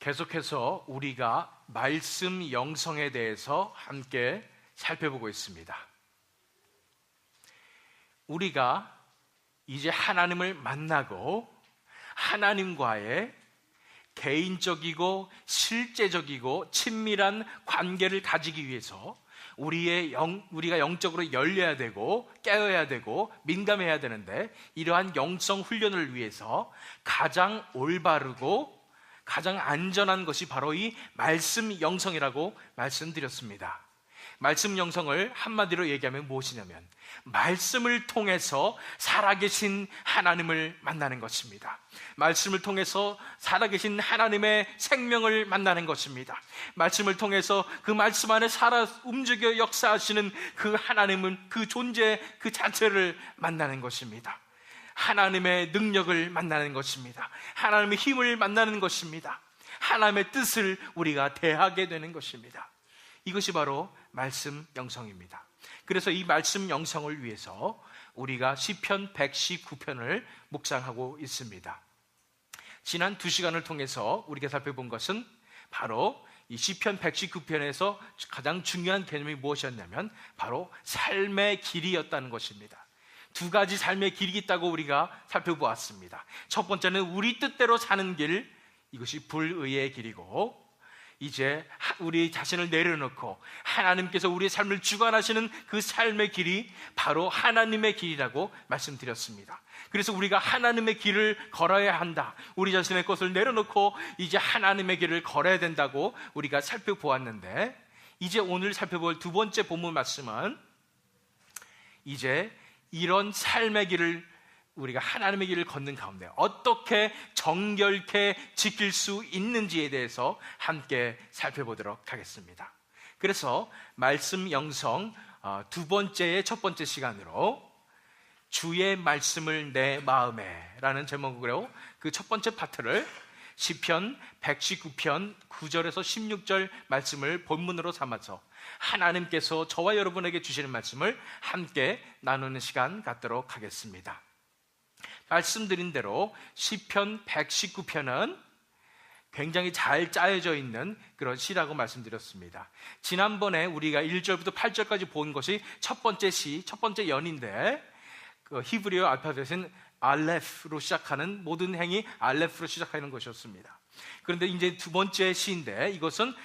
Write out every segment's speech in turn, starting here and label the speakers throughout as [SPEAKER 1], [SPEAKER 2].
[SPEAKER 1] 계속해서 우리가 말씀 영성에 대해서 함께 살펴보고 있습니다. 우리가 이제 하나님을 만나고 하나님과의 개인적이고 실제적이고 친밀한 관계를 가지기 위해서 우리가 영적으로 열려야 되고 깨어야 되고 민감해야 되는데, 이러한 영성 훈련을 위해서 가장 올바르고 가장 안전한 것이 바로 이 말씀 영성이라고 말씀드렸습니다. 말씀 영성을 한마디로 얘기하면 무엇이냐면, 말씀을 통해서 살아계신 하나님을 만나는 것입니다. 말씀을 통해서 살아계신 하나님의 생명을 만나는 것입니다. 말씀을 통해서 그 말씀 안에 살아 움직여 역사하시는 그 하나님은, 그 존재 그 자체를 만나는 것입니다. 하나님의 능력을 만나는 것입니다. 하나님의 힘을 만나는 것입니다. 하나님의 뜻을 우리가 대하게 되는 것입니다. 이것이 바로 말씀 영성입니다. 그래서 이 말씀 영성을 위해서 우리가 시편 119편을 묵상하고 있습니다. 지난 2시간을 통해서 우리가 살펴본 것은 바로 이 시편 119편에서 가장 중요한 개념이 무엇이었냐면 바로 삶의 길이였다는 것입니다. 두 가지 삶의 길이 있다고 우리가 살펴보았습니다. 첫 번째는 우리 뜻대로 사는 길, 이것이 불의의 길이고, 이제 우리 자신을 내려놓고 하나님께서 우리의 삶을 주관하시는 그 삶의 길이 바로 하나님의 길이라고 말씀드렸습니다. 그래서 우리가 하나님의 길을 걸어야 한다, 우리 자신의 것을 내려놓고 이제 하나님의 길을 걸어야 된다고 우리가 살펴보았는데, 이제 오늘 살펴볼 두 번째 본문 말씀은 이제 이런 삶의 길을, 우리가 하나님의 길을 걷는 가운데 어떻게 정결케 지킬 수 있는지에 대해서 함께 살펴보도록 하겠습니다. 그래서 말씀 영성 두 번째의 첫 번째 시간으로 주의 말씀을 내 마음에 라는 제목으로 그 첫 번째 파트를 시편 119편 9절에서 16절 말씀을 본문으로 삼아서 하나님께서 저와 여러분에게 주시는 말씀을 함께 나누는 시간 갖도록 하겠습니다. 말씀드린 대로 시편 119편은 굉장히 잘 짜여져 있는 그런 시라고 말씀드렸습니다. 지난번에 우리가 1절부터 8절까지 본 것이 첫 번째 시, 첫 번째 연인데, 그 히브리어 알파벳은 알레프로 시작하는, 모든 행이 알레프로 시작하는 것이었습니다. 그런데 이제 두 번째 시인데, 이것은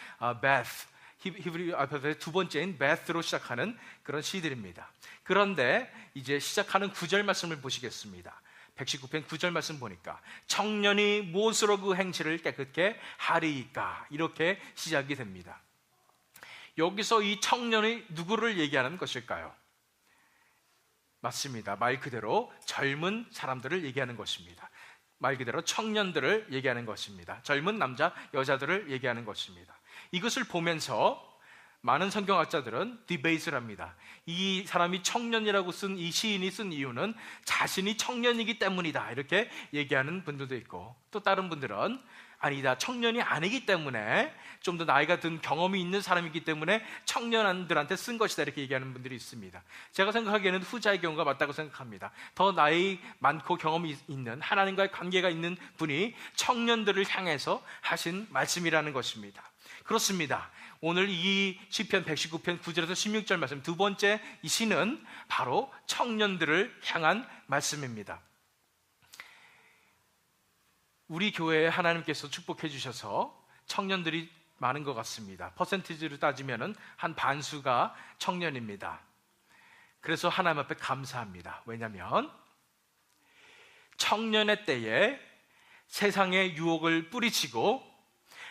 [SPEAKER 1] 베스, 히브리 알파벳의 두 번째인 베스로 시작하는 그런 시들입니다. 그런데 이제 시작하는 9절 말씀을 보시겠습니다. 119편 9절 말씀 보니까 청년이 무엇으로 그 행실을 깨끗게 하리이까, 이렇게 시작이 됩니다. 여기서 이 청년이 누구를 얘기하는 것일까요? 맞습니다. 말 그대로 젊은 사람들을 얘기하는 것입니다. 말 그대로 청년들을 얘기하는 것입니다. 젊은 남자, 여자들을 얘기하는 것입니다. 이것을 보면서 많은 성경학자들은 디베이트를 합니다. 이 사람이 청년이라고 쓴, 이 시인이 쓴 이유는 자신이 청년이기 때문이다, 이렇게 얘기하는 분들도 있고, 또 다른 분들은 아니다, 청년이 아니기 때문에 좀 더 나이가 든 경험이 있는 사람이기 때문에 청년들한테 쓴 것이다, 이렇게 얘기하는 분들이 있습니다. 제가 생각하기에는 후자의 경우가 맞다고 생각합니다. 더 나이 많고 경험이 있는, 하나님과의 관계가 있는 분이 청년들을 향해서 하신 말씀이라는 것입니다. 그렇습니다. 오늘 이 시편 119편 9절에서 16절 말씀, 두 번째 이 시는 바로 청년들을 향한 말씀입니다. 우리 교회에 하나님께서 축복해 주셔서 청년들이 많은 것 같습니다. 퍼센티지로 따지면 한 반수가 청년입니다. 그래서 하나님 앞에 감사합니다. 왜냐하면 청년의 때에 세상의 유혹을 뿌리치고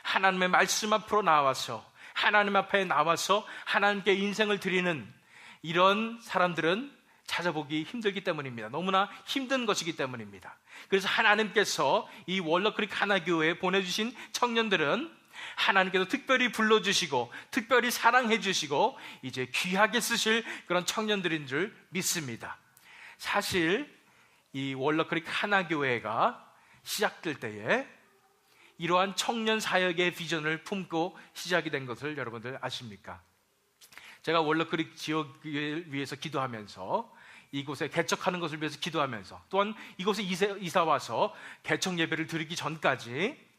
[SPEAKER 1] 하나님의 말씀 앞으로 나와서, 하나님 앞에 나와서 하나님께 인생을 드리는 이런 사람들은 찾아보기 힘들기 때문입니다. 너무나 힘든 것이기 때문입니다. 그래서 하나님께서 이 월러크릭 하나교회에 보내주신 청년들은 하나님께서 특별히 불러주시고 특별히 사랑해 주시고 이제 귀하게 쓰실 그런 청년들인 줄 믿습니다. 사실 이 월러크릭 하나교회가 시작될 때에 이러한 청년 사역의 비전을 품고 시작이 된 것을 여러분들 아십니까? 제가 월러크릭 지역을 위해서 기도하면서, 이곳에 개척하는 것을 위해서 기도하면서, 또한 이곳에 이사 와서 개척 예배를 드리기 전까지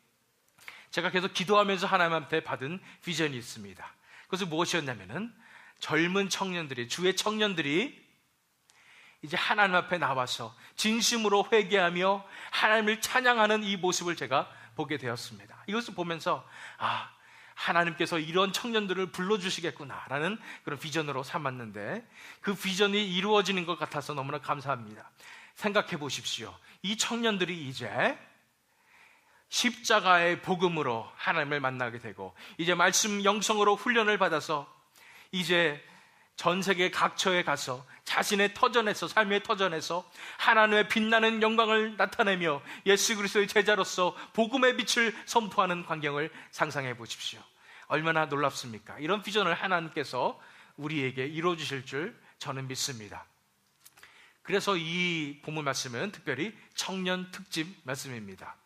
[SPEAKER 1] 제가 계속 기도하면서 하나님한테 받은 비전이 있습니다. 그것은 무엇이었냐면은 젊은 청년들이, 주의 청년들이 이제 하나님 앞에 나와서 진심으로 회개하며 하나님을 찬양하는 이 모습을 제가 보게 되었습니다. 이것을 보면서 하나님께서 이런 청년들을 불러주시겠구나라는 그런 비전으로 삼았는데, 그 비전이 이루어지는 것 같아서 너무나 감사합니다. 생각해 보십시오. 이 청년들이 이제 십자가의 복음으로 하나님을 만나게 되고, 이제 말씀 영성으로 훈련을 받아서 이제 전 세계 각처에 가서 자신의 터전에서, 삶의 터전에서 하나님의 빛나는 영광을 나타내며 예수 그리스도의 제자로서 복음의 빛을 선포하는 광경을 상상해 보십시오. 얼마나 놀랍습니까? 이런 비전을 하나님께서 우리에게 이루어주실 줄 저는 믿습니다. 그래서 이 본문 말씀은 특별히 청년 특집 말씀입니다.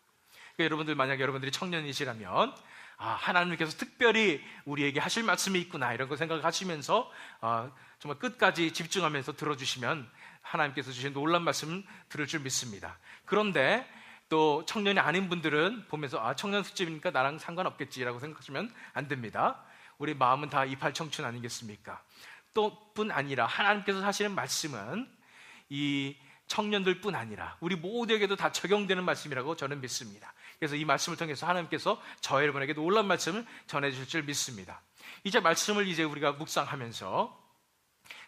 [SPEAKER 1] 그러니까 여러분들, 만약에 여러분들이 청년이시라면 하나님께서 특별히 우리에게 하실 말씀이 있구나, 이런 거 생각하시면서 정말 끝까지 집중하면서 들어주시면 하나님께서 주신 놀라운 말씀 들을 줄 믿습니다. 그런데 또 청년이 아닌 분들은 보면서 청년 특집이니까 나랑 상관없겠지라고 생각하시면 안 됩니다. 우리 마음은 다 이팔 청춘 아니겠습니까? 또 뿐 아니라 하나님께서 하시는 말씀은 이 청년들 뿐 아니라 우리 모두에게도 다 적용되는 말씀이라고 저는 믿습니다. 그래서 이 말씀을 통해서 하나님께서 저 여러분에게 놀라운 말씀을 전해주실 줄 믿습니다. 이제 말씀을 이제 우리가 묵상하면서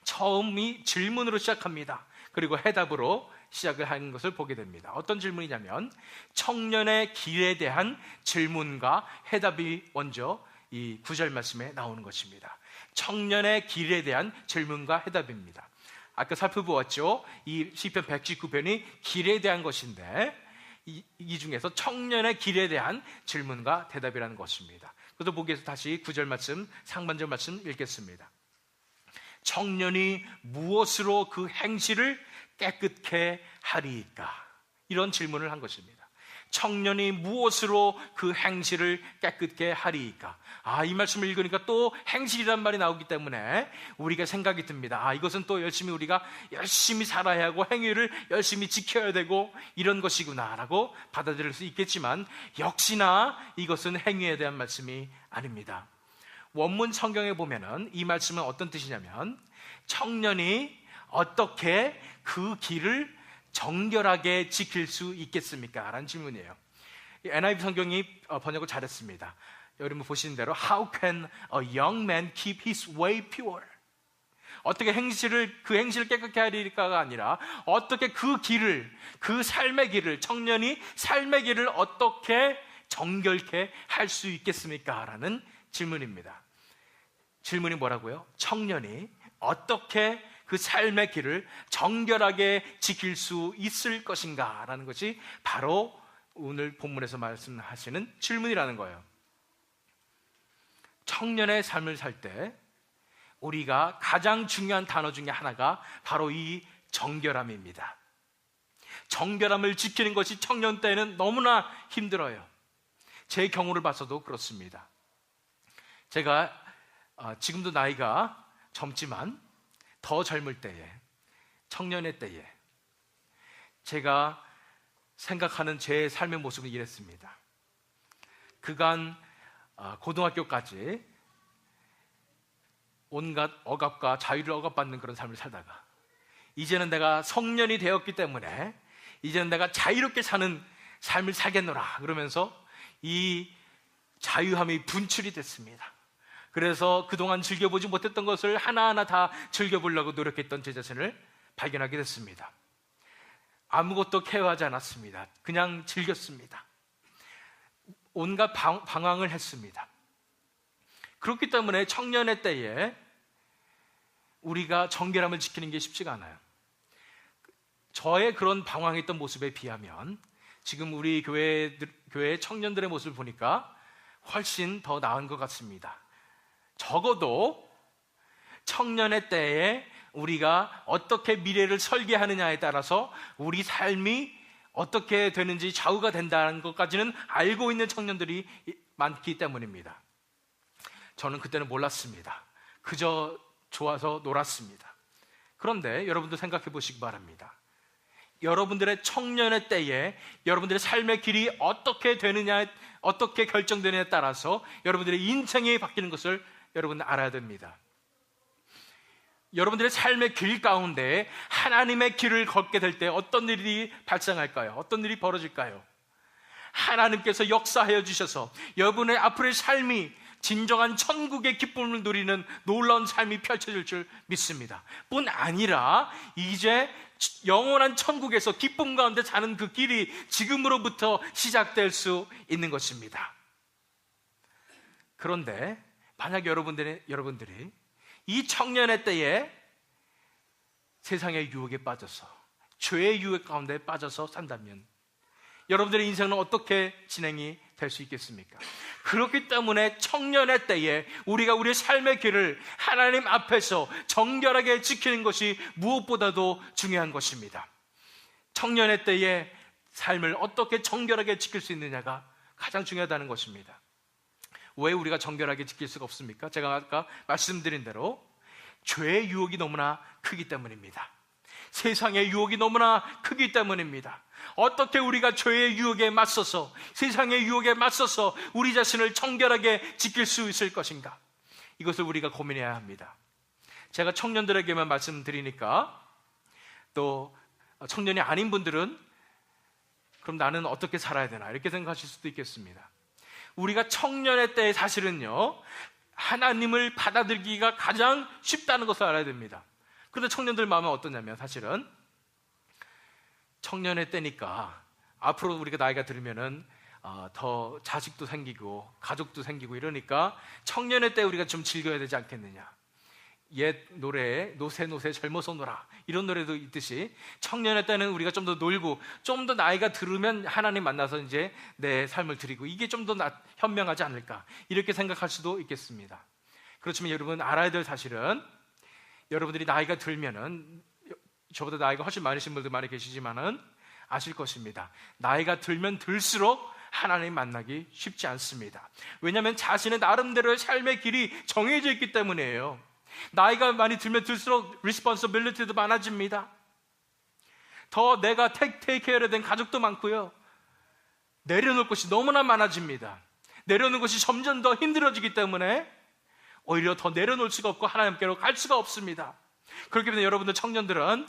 [SPEAKER 1] 처음이 질문으로 시작합니다. 그리고 해답으로 시작을 하는 것을 보게 됩니다. 어떤 질문이냐면 청년의 길에 대한 질문과 해답이 먼저 이 9절 말씀에 나오는 것입니다. 청년의 길에 대한 질문과 해답입니다. 아까 살펴보았죠. 이 시편 119편이 길에 대한 것인데 이 중에서 청년의 길에 대한 질문과 대답이라는 것입니다. 그것도 보기 위해서 다시 9절 말씀, 상반절 말씀 읽겠습니다. 청년이 무엇으로 그 행실을 깨끗게 하리이까? 이런 질문을 한 것입니다. 청년이 무엇으로 그 행실을 깨끗게 하리이까? 이 말씀을 읽으니까 또 행실이란 말이 나오기 때문에 우리가 생각이 듭니다. 이것은 또 우리가 열심히 살아야 하고 행위를 열심히 지켜야 되고 이런 것이구나라고 받아들일 수 있겠지만, 역시나 이것은 행위에 대한 말씀이 아닙니다. 원문 성경에 보면은 이 말씀은 어떤 뜻이냐면 청년이 어떻게 그 길을 정결하게 지킬 수 있겠습니까? 라는 질문이에요. NIV 성경이 번역을 잘했습니다. 여러분 보시는 대로 How can a young man keep his way pure? 어떻게 그 행실을 깨끗게 하리까가 아니라 어떻게 그 길을, 그 삶의 길을, 청년이 삶의 길을 어떻게 정결케 할 수 있겠습니까? 라는 질문입니다. 질문이 뭐라고요? 청년이 어떻게 그 삶의 길을 정결하게 지킬 수 있을 것인가? 라는 것이 바로 오늘 본문에서 말씀하시는 질문이라는 거예요. 청년의 삶을 살 때 우리가 가장 중요한 단어 중에 하나가 바로 이 정결함입니다. 정결함을 지키는 것이 청년 때에는 너무나 힘들어요. 제 경우를 봐서도 그렇습니다. 제가 지금도 나이가 젊지만 더 젊을 때에, 청년의 때에 제가 생각하는 제 삶의 모습은 이랬습니다. 그간 고등학교까지 온갖 억압과 자유를 억압받는 그런 삶을 살다가 이제는 내가 성년이 되었기 때문에 이제는 내가 자유롭게 사는 삶을 살겠노라 그러면서 이 자유함이 분출이 됐습니다. 그래서 그동안 즐겨보지 못했던 것을 하나하나 다 즐겨보려고 노력했던 제 자신을 발견하게 됐습니다. 아무것도 케어하지 않았습니다. 그냥 즐겼습니다. 온갖 방황을 했습니다. 그렇기 때문에 청년의 때에 우리가 정결함을 지키는 게 쉽지가 않아요. 저의 그런 방황했던 모습에 비하면 지금 우리 교회 청년들의 모습을 보니까 훨씬 더 나은 것 같습니다. 적어도 청년의 때에 우리가 어떻게 미래를 설계하느냐에 따라서 우리 삶이 어떻게 되는지 좌우가 된다는 것까지는 알고 있는 청년들이 많기 때문입니다. 저는 그때는 몰랐습니다. 그저 좋아서 놀았습니다. 그런데 여러분도 생각해 보시기 바랍니다. 여러분들의 청년의 때에 여러분들의 삶의 길이 어떻게 되느냐, 어떻게 결정되느냐에 따라서 여러분들의 인생이 바뀌는 것을 여러분 알아야 됩니다. 여러분들의 삶의 길 가운데 하나님의 길을 걷게 될 때 어떤 일이 발생할까요? 어떤 일이 벌어질까요? 하나님께서 역사하여 주셔서 여러분의 앞으로의 삶이 진정한 천국의 기쁨을 누리는 놀라운 삶이 펼쳐질 줄 믿습니다. 뿐 아니라 이제 영원한 천국에서 기쁨 가운데 사는 그 길이 지금으로부터 시작될 수 있는 것입니다. 그런데 만약 여러분들이 이 청년의 때에 세상의 유혹에 빠져서 죄의 유혹 가운데 빠져서 산다면 여러분들의 인생은 어떻게 진행이 될 수 있겠습니까? 그렇기 때문에 청년의 때에 우리가 우리의 삶의 길을 하나님 앞에서 정결하게 지키는 것이 무엇보다도 중요한 것입니다. 청년의 때에 삶을 어떻게 정결하게 지킬 수 있느냐가 가장 중요하다는 것입니다. 왜 우리가 정결하게 지킬 수가 없습니까? 제가 아까 말씀드린 대로 죄의 유혹이 너무나 크기 때문입니다. 세상의 유혹이 너무나 크기 때문입니다. 어떻게 우리가 죄의 유혹에 맞서서, 세상의 유혹에 맞서서 우리 자신을 정결하게 지킬 수 있을 것인가? 이것을 우리가 고민해야 합니다. 제가 청년들에게만 말씀드리니까 또 청년이 아닌 분들은 그럼 나는 어떻게 살아야 되나 이렇게 생각하실 수도 있겠습니다. 우리가 청년의 때에 사실은요, 하나님을 받아들이기가 가장 쉽다는 것을 알아야 됩니다. 그런데 청년들 마음은 어떠냐면, 사실은 청년의 때니까 앞으로 우리가 나이가 들면은 더 자식도 생기고 가족도 생기고 이러니까 청년의 때 우리가 좀 즐겨야 되지 않겠느냐. 옛 노래에 노새 젊어서 놀아 이런 노래도 있듯이 청년의 때는 우리가 좀 더 놀고 좀 더 나이가 들으면 하나님 만나서 이제 내 삶을 드리고 이게 좀 더 현명하지 않을까 이렇게 생각할 수도 있겠습니다. 그렇지만 여러분 알아야 될 사실은, 여러분들이 나이가 들면은, 저보다 나이가 훨씬 많으신 분들 많이 계시지만은 아실 것입니다. 나이가 들면 들수록 하나님 만나기 쉽지 않습니다. 왜냐하면 자신의 나름대로의 삶의 길이 정해져 있기 때문이에요. 나이가 많이 들면 들수록 responsibility도 많아집니다. 더 내가 take care에 대한 가족도 많고요. 내려놓을 것이 너무나 많아집니다. 내려놓는 것이 점점 더 힘들어지기 때문에 오히려 더 내려놓을 수가 없고 하나님께로 갈 수가 없습니다. 그렇기 때문에 여러분들 청년들은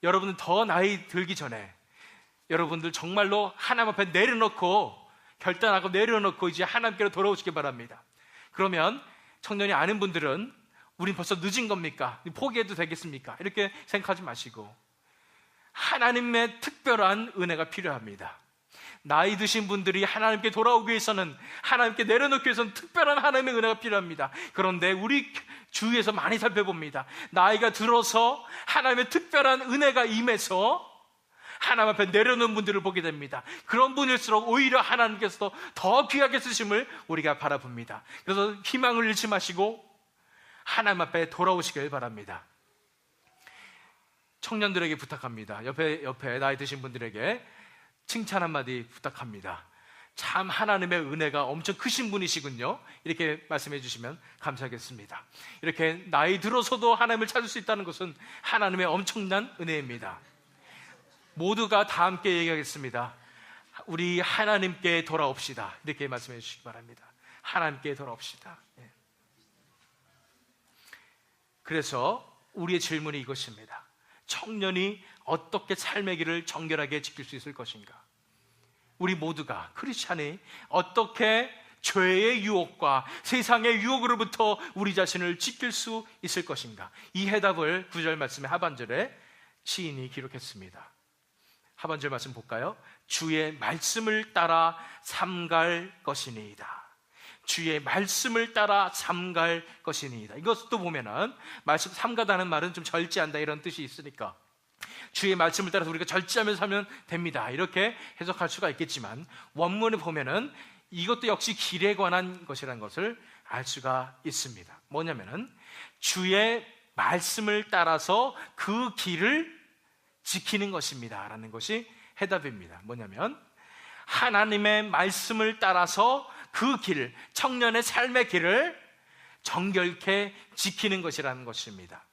[SPEAKER 1] 여러분들 더 나이 들기 전에 여러분들 정말로 하나님 앞에 내려놓고 결단하고 내려놓고 이제 하나님께로 돌아오시기 바랍니다. 그러면 청년이 아닌 분들은 우린 벌써 늦은 겁니까? 포기해도 되겠습니까? 이렇게 생각하지 마시고 하나님의 특별한 은혜가 필요합니다. 나이 드신 분들이 하나님께 돌아오기 위해서는, 하나님께 내려놓기 위해서는 특별한 하나님의 은혜가 필요합니다. 그런데 우리 주위에서 많이 살펴봅니다. 나이가 들어서 하나님의 특별한 은혜가 임해서 하나님 앞에 내려놓은 분들을 보게 됩니다. 그런 분일수록 오히려 하나님께서 더 귀하게 쓰심을 우리가 바라봅니다. 그래서 희망을 잃지 마시고 하나님 앞에 돌아오시길 바랍니다. 청년들에게 부탁합니다. 옆에 나이 드신 분들에게 칭찬 한마디 부탁합니다. 참 하나님의 은혜가 엄청 크신 분이시군요. 이렇게 말씀해 주시면 감사하겠습니다. 이렇게 나이 들어서도 하나님을 찾을 수 있다는 것은 하나님의 엄청난 은혜입니다. 모두가 다 함께 얘기하겠습니다. 우리 하나님께 돌아옵시다. 이렇게 말씀해 주시기 바랍니다. 하나님께 돌아옵시다. 그래서 우리의 질문이 이것입니다. 청년이 어떻게 삶의 길을 정결하게 지킬 수 있을 것인가? 우리 모두가, 크리스찬이 어떻게 죄의 유혹과 세상의 유혹으로부터 우리 자신을 지킬 수 있을 것인가? 이 해답을 9절 말씀의 하반절에 시인이 기록했습니다. 하반절 말씀 볼까요? 주의 말씀을 따라 삼갈 것이니이다. 주의 말씀을 따라 삼갈 것이니이다. 이것도 보면은 말씀 삼가다는 말은 좀 절제한다 이런 뜻이 있으니까 주의 말씀을 따라서 우리가 절제하면서 살면 됩니다 이렇게 해석할 수가 있겠지만, 원문을 보면은 이것도 역시 길에 관한 것이라는 것을 알 수가 있습니다. 뭐냐면은 주의 말씀을 따라서 그 길을 지키는 것입니다 라는 것이 해답입니다. 뭐냐면 하나님의 말씀을 따라서 그 길, 청년의 삶의 길을 정결케 지키는 것이라는 것입니다.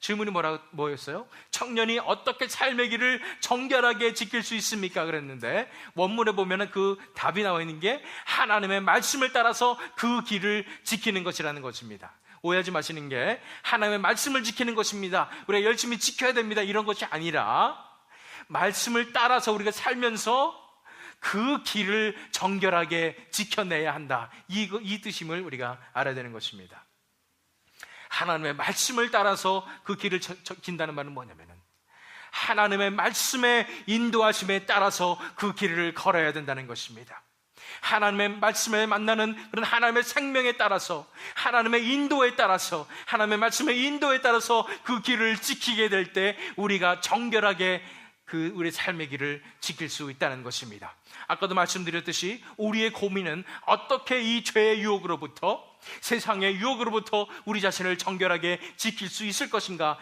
[SPEAKER 1] 질문이 뭐였어요? 청년이 어떻게 삶의 길을 정결하게 지킬 수 있습니까? 그랬는데 원문에 보면은 그 답이 나와 있는 게 하나님의 말씀을 따라서 그 길을 지키는 것이라는 것입니다. 오해하지 마시는 게 하나님의 말씀을 지키는 것입니다, 우리가 열심히 지켜야 됩니다, 이런 것이 아니라 말씀을 따라서 우리가 살면서 그 길을 정결하게 지켜내야 한다, 이 뜻임을 우리가 알아야 되는 것입니다. 하나님의 말씀을 따라서 그 길을 지킨다는 말은 뭐냐면은 하나님의 말씀의 인도하심에 따라서 그 길을 걸어야 된다는 것입니다. 하나님의 말씀에 만나는 그런 하나님의 생명에 따라서, 하나님의 인도에 따라서, 하나님의 말씀의 인도에 따라서 그 길을 지키게 될 때 우리가 정결하게 그 우리의 삶의 길을 지킬 수 있다는 것입니다. 아까도 말씀드렸듯이 우리의 고민은 어떻게 이 죄의 유혹으로부터, 세상의 유혹으로부터 우리 자신을 정결하게 지킬 수 있을 것인가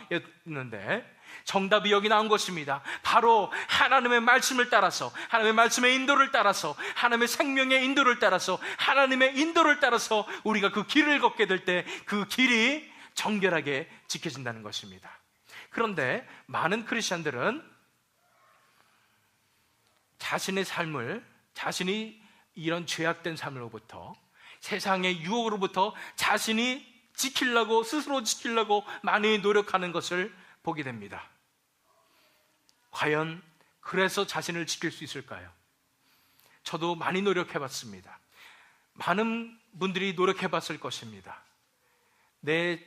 [SPEAKER 1] 였는데, 정답이 여기 나온 것입니다. 바로 하나님의 말씀을 따라서, 하나님의 말씀의 인도를 따라서, 하나님의 생명의 인도를 따라서, 하나님의 인도를 따라서 우리가 그 길을 걷게 될 때 그 길이 정결하게 지켜진다는 것입니다. 그런데 많은 크리스천들은 자신의 삶을, 자신이 이런 죄악된 삶으로부터, 세상의 유혹으로부터 자신이 지키려고, 스스로 지키려고 많이 노력하는 것을 보게 됩니다. 과연 그래서 자신을 지킬 수 있을까요? 저도 많이 노력해봤습니다. 많은 분들이 노력해봤을 것입니다. 내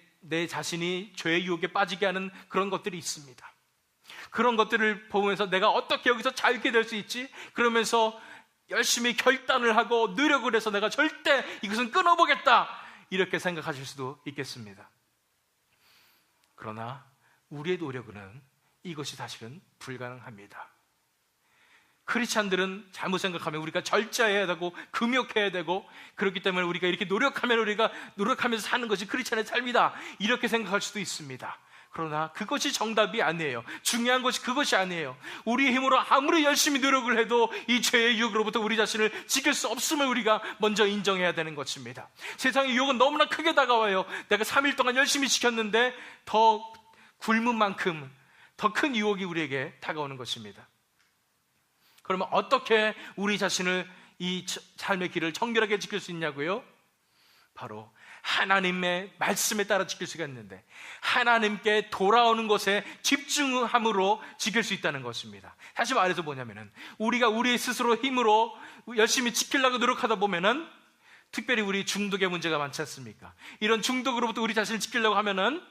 [SPEAKER 1] 자신이 죄의 유혹에 빠지게 하는 그런 것들이 있습니다. 그런 것들을 보면서 내가 어떻게 여기서 자유케 될 수 있지? 그러면서 열심히 결단을 하고 노력을 해서 내가 절대 이것은 끊어보겠다, 이렇게 생각하실 수도 있겠습니다. 그러나 우리의 노력으로는 이것이 사실은 불가능합니다. 크리스찬들은 잘못 생각하면 우리가 절제해야 되고 금욕해야 되고, 그렇기 때문에 우리가 이렇게 노력하면 우리가 노력하면서 사는 것이 크리스찬의 삶이다, 이렇게 생각할 수도 있습니다. 그러나 그것이 정답이 아니에요. 중요한 것이 그것이 아니에요. 우리의 힘으로 아무리 열심히 노력을 해도 이 죄의 유혹으로부터 우리 자신을 지킬 수 없음을 우리가 먼저 인정해야 되는 것입니다. 세상의 유혹은 너무나 크게 다가와요. 내가 3일 동안 열심히 지켰는데 더 굶은 만큼 더 큰 유혹이 우리에게 다가오는 것입니다. 그러면 어떻게 우리 자신을, 이 삶의 길을 정결하게 지킬 수 있냐고요? 바로 하나님의 말씀에 따라 지킬 수가 있는데, 하나님께 돌아오는 것에 집중함으로 지킬 수 있다는 것입니다. 다시 말해서 뭐냐면은, 우리가 우리 스스로 힘으로 열심히 지키려고 노력하다 보면은, 특별히 우리 중독의 문제가 많지 않습니까? 이런 중독으로부터 우리 자신을 지키려고 하면은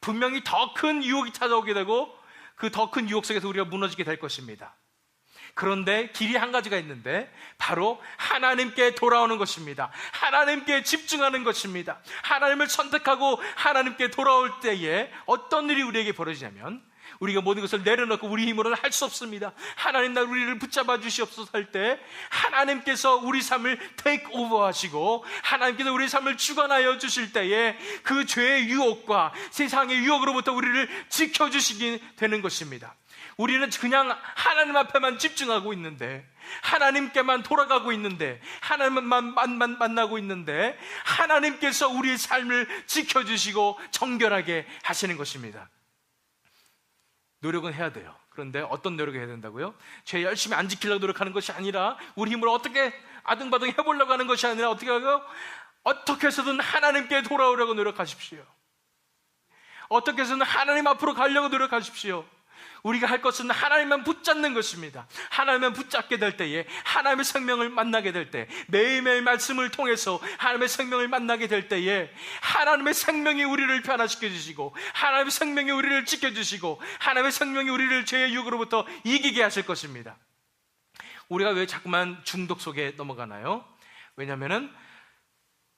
[SPEAKER 1] 분명히 더 큰 유혹이 찾아오게 되고, 그 더 큰 유혹 속에서 우리가 무너지게 될 것입니다. 그런데 길이 한 가지가 있는데 바로 하나님께 돌아오는 것입니다. 하나님께 집중하는 것입니다. 하나님을 선택하고 하나님께 돌아올 때에 어떤 일이 우리에게 벌어지냐면, 우리가 모든 것을 내려놓고 우리 힘으로는 할 수 없습니다, 하나님 나 우리를 붙잡아 주시옵소서 할 때 하나님께서 우리 삶을 테이크 오버 하시고 하나님께서 우리 삶을 주관하여 주실 때에 그 죄의 유혹과 세상의 유혹으로부터 우리를 지켜주시게 되는 것입니다. 우리는 그냥 하나님 앞에만 집중하고 있는데, 하나님께만 돌아가고 있는데, 하나님만 만나고 있는데 하나님께서 우리의 삶을 지켜주시고 정결하게 하시는 것입니다. 노력은 해야 돼요. 그런데 어떤 노력을 해야 된다고요? 죄 열심히 안 지키려고 노력하는 것이 아니라, 우리 힘으로 어떻게 아등바등 해보려고 하는 것이 아니라 어떻게 하고, 어떻게 해서든 하나님께 돌아오려고 노력하십시오. 어떻게 해서든 하나님 앞으로 가려고 노력하십시오. 우리가 할 것은 하나님만 붙잡는 것입니다. 하나님만 붙잡게 될 때에 하나님의 생명을 만나게 될 때, 매일매일 말씀을 통해서 하나님의 생명을 만나게 될 때에 하나님의 생명이 우리를 변화시켜 주시고, 하나님의 생명이 우리를 지켜주시고, 하나님의 생명이 우리를 죄의 유혹으로부터 이기게 하실 것입니다. 우리가 왜 자꾸만 중독 속에 넘어가나요? 왜냐하면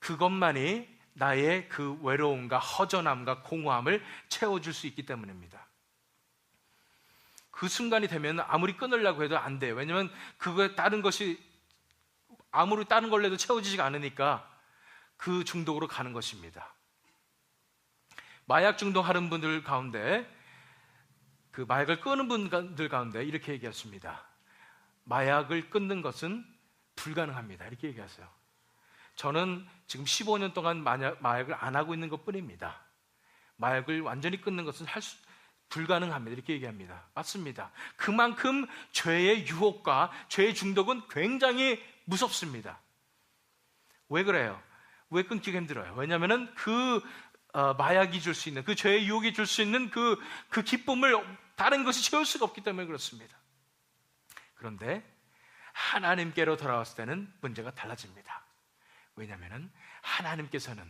[SPEAKER 1] 그것만이 나의 그 외로움과 허전함과 공허함을 채워줄 수 있기 때문입니다. 그 순간이 되면 아무리 끊으려고 해도 안 돼요. 왜냐하면 그거에 다른 것이 아무리 다른 걸로 해도 채워지지가 않으니까 그 중독으로 가는 것입니다. 마약 중독하는 분들 가운데, 그 마약을 끊는 분들 가운데 이렇게 얘기했습니다. 마약을 끊는 것은 불가능합니다, 이렇게 얘기하세요. 저는 지금 15년 동안 마약을 안 하고 있는 것 뿐입니다. 마약을 완전히 끊는 것은 불가능합니다. 이렇게 얘기합니다. 맞습니다. 그만큼 죄의 유혹과 죄의 중독은 굉장히 무섭습니다. 왜 그래요? 왜 끊기가 힘들어요? 왜냐하면 마약이 줄 수 있는, 그 죄의 유혹이 줄 수 있는 그 기쁨을 다른 것이 채울 수가 없기 때문에 그렇습니다. 그런데 하나님께로 돌아왔을 때는 문제가 달라집니다. 왜냐하면 하나님께서는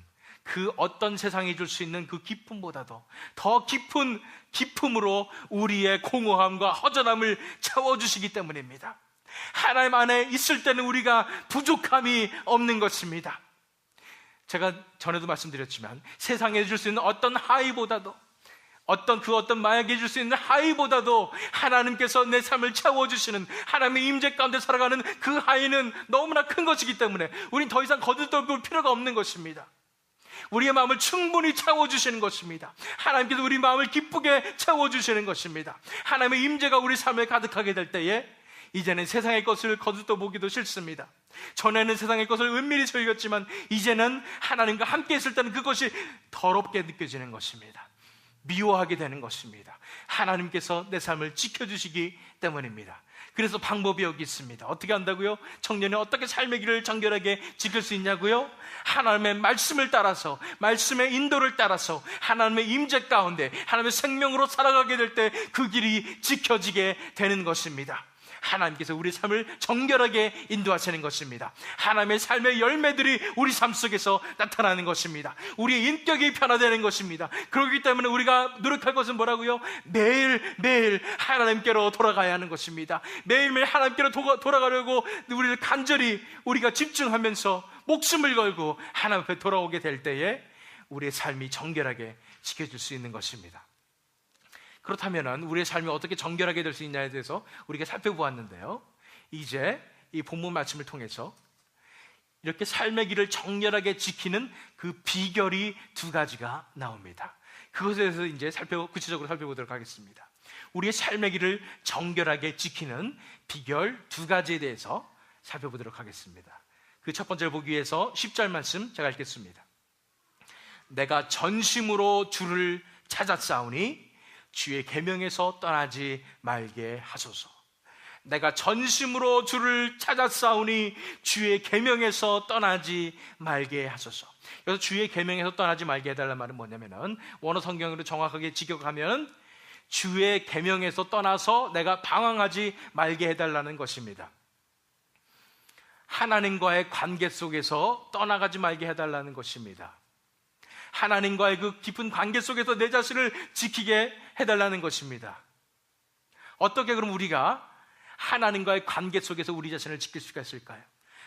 [SPEAKER 1] 그 어떤 세상이 줄 수 있는 그 기쁨보다도 더 깊은 기쁨으로 우리의 공허함과 허전함을 채워주시기 때문입니다. 하나님 안에 있을 때는 우리가 부족함이 없는 것입니다. 제가 전에도 말씀드렸지만 세상에 줄 수 있는 어떤 하이보다도 어떤 마약이 줄 수 있는 하이보다도 하나님께서 내 삶을 채워주시는 하나님의 임재 가운데 살아가는 그 하이는 너무나 큰 것이기 때문에 우린 더 이상 거들떠볼 필요가 없는 것입니다. 우리의 마음을 충분히 채워주시는 것입니다. 하나님께서 우리 마음을 기쁘게 채워주시는 것입니다. 하나님의 임재가 우리 삶에 가득하게 될 때에 이제는 세상의 것을 거들떠보기도 싫습니다. 전에는 세상의 것을 은밀히 즐겼지만 이제는 하나님과 함께 있을 때는 그것이 더럽게 느껴지는 것입니다. 미워하게 되는 것입니다. 하나님께서 내 삶을 지켜주시기 때문입니다. 그래서 방법이 여기 있습니다. 어떻게 한다고요? 청년이 어떻게 삶의 길을 정결하게 지킬 수 있냐고요? 하나님의 말씀을 따라서, 말씀의 인도를 따라서 하나님의 임재 가운데 하나님의 생명으로 살아가게 될 때 그 길이 지켜지게 되는 것입니다. 하나님께서 우리 삶을 정결하게 인도하시는 것입니다. 하나님의 삶의 열매들이 우리 삶 속에서 나타나는 것입니다. 우리의 인격이 변화되는 것입니다. 그렇기 때문에 우리가 노력할 것은 뭐라고요? 매일매일 하나님께로 돌아가야 하는 것입니다. 매일매일 하나님께로 돌아가려고 우리를 간절히 우리가 집중하면서 목숨을 걸고 하나님 앞에 돌아오게 될 때에 우리의 삶이 정결하게 지켜질 수 있는 것입니다. 그렇다면 우리의 삶이 어떻게 정결하게 될 수 있냐에 대해서 우리가 살펴보았는데요, 이제 이 본문 말씀을 통해서 이렇게 삶의 길을 정결하게 지키는 그 비결이 두 가지가 나옵니다. 그것에 대해서 이제 구체적으로 살펴보도록 하겠습니다. 우리의 삶의 길을 정결하게 지키는 비결 두 가지에 대해서 살펴보도록 하겠습니다. 그 첫 번째를 보기 위해서 10절 말씀 제가 읽겠습니다. 내가 전심으로 주를 찾았사오니 주의 계명에서 떠나지 말게 하소서. 내가 전심으로 주를 찾았사오니 주의 계명에서 떠나지 말게 하소서. 그래서 주의 계명에서 떠나지 말게 해달라는 말은 뭐냐면은, 원어 성경으로 정확하게 직역하면 주의 계명에서 떠나서 내가 방황하지 말게 해달라는 것입니다. 하나님과의 관계 속에서 떠나가지 말게 해달라는 것입니다. 하나님과의 그 깊은 관계 속에서 내 자신을 지키게 해달라는 것입니다. 어떻게 그럼 우리가 하나님과의 관계 속에서 우리 자신을 지킬 수가 있을까요?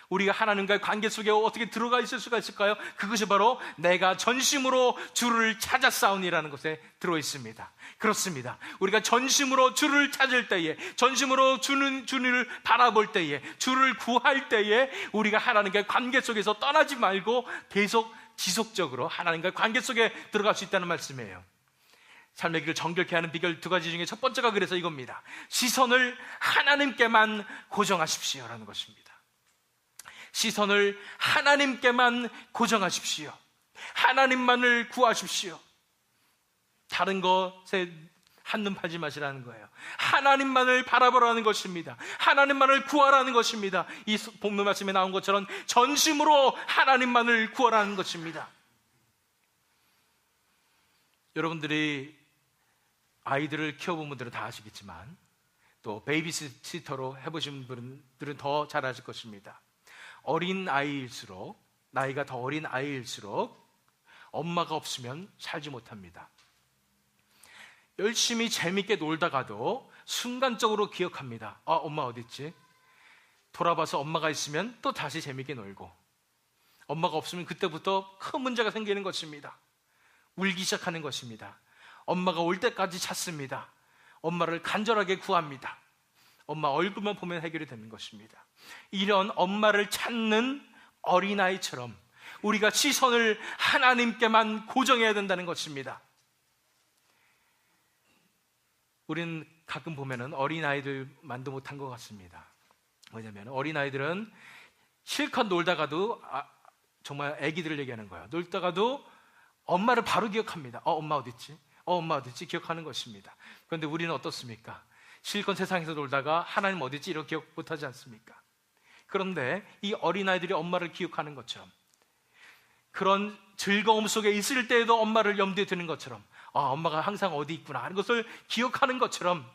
[SPEAKER 1] 우리가 하나님과의 관계 속에 어떻게 들어가 있을 수가 있을까요? 그것이 바로 내가 전심으로 주를 찾았사오니라는 것에 들어있습니다. 그렇습니다. 우리가 전심으로 주를 찾을 때에, 전심으로 주를 바라볼 때에, 주를 구할 때에 우리가 하나님과의 관계 속에서 떠나지 말고 계속 지속적으로 하나님과의 관계 속에 들어갈 수 있다는 말씀이에요. 삶의 길을 정결케 하는 비결 두 가지 중에 첫 번째가 그래서 이겁니다. 시선을 하나님께만 고정하십시오라는 것입니다. 시선을 하나님께만 고정하십시오. 하나님만을 구하십시오. 다른 것에 한눈 팔지 마시라는 거예요. 하나님만을 바라보라는 것입니다. 하나님만을 구하라는 것입니다. 이 본문 말씀에 나온 것처럼 전심으로 하나님만을 구하라는 것입니다. 여러분들이 아이들을 키워본 분들은 다 아시겠지만 또 베이비시터로 해보신 분들은 더 잘 아실 것입니다. 어린 아이일수록, 나이가 더 어린 아이일수록 엄마가 없으면 살지 못합니다. 열심히 재밌게 놀다가도 순간적으로 기억합니다. 엄마 어디 있지? 돌아봐서 엄마가 있으면 또 다시 재밌게 놀고, 엄마가 없으면 그때부터 큰 문제가 생기는 것입니다. 울기 시작하는 것입니다. 엄마가 올 때까지 찾습니다. 엄마를 간절하게 구합니다. 엄마 얼굴만 보면 해결이 되는 것입니다. 이런 엄마를 찾는 어린아이처럼 우리가 시선을 하나님께만 고정해야 된다는 것입니다. 우리는 가끔 보면은 어린아이들만도 못한 것 같습니다. 왜냐하면 어린아이들은 실컷 놀다가도 정말 애기들을 얘기하는 거예요. 놀다가도 엄마를 바로 기억합니다. 엄마 어딨지? 엄마 어딨지? 기억하는 것입니다. 그런데 우리는 어떻습니까? 실컷 세상에서 놀다가 하나님 어딨지? 이렇게 기억 못하지 않습니까? 그런데 이 어린아이들이 엄마를 기억하는 것처럼, 그런 즐거움 속에 있을 때에도 엄마를 염두에 두는 것처럼, 엄마가 항상 어디 있구나 하는 것을 기억하는 것처럼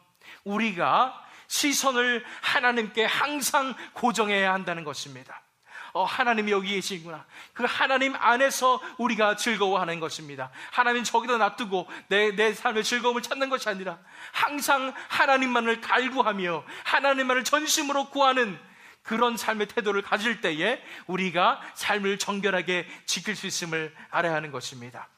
[SPEAKER 1] 우리가 시선을 하나님께 항상 고정해야 한다는 것입니다. 하나님이 여기 계시구나. 그 하나님 안에서 우리가 즐거워하는 것입니다. 하나님 저기다 놔두고 내 삶의 즐거움을 찾는 것이 아니라 항상 하나님만을 갈구하며 하나님만을 전심으로 구하는 그런 삶의 태도를 가질 때에 우리가 삶을 정결하게 지킬 수 있음을 알아야 하는 것입니다.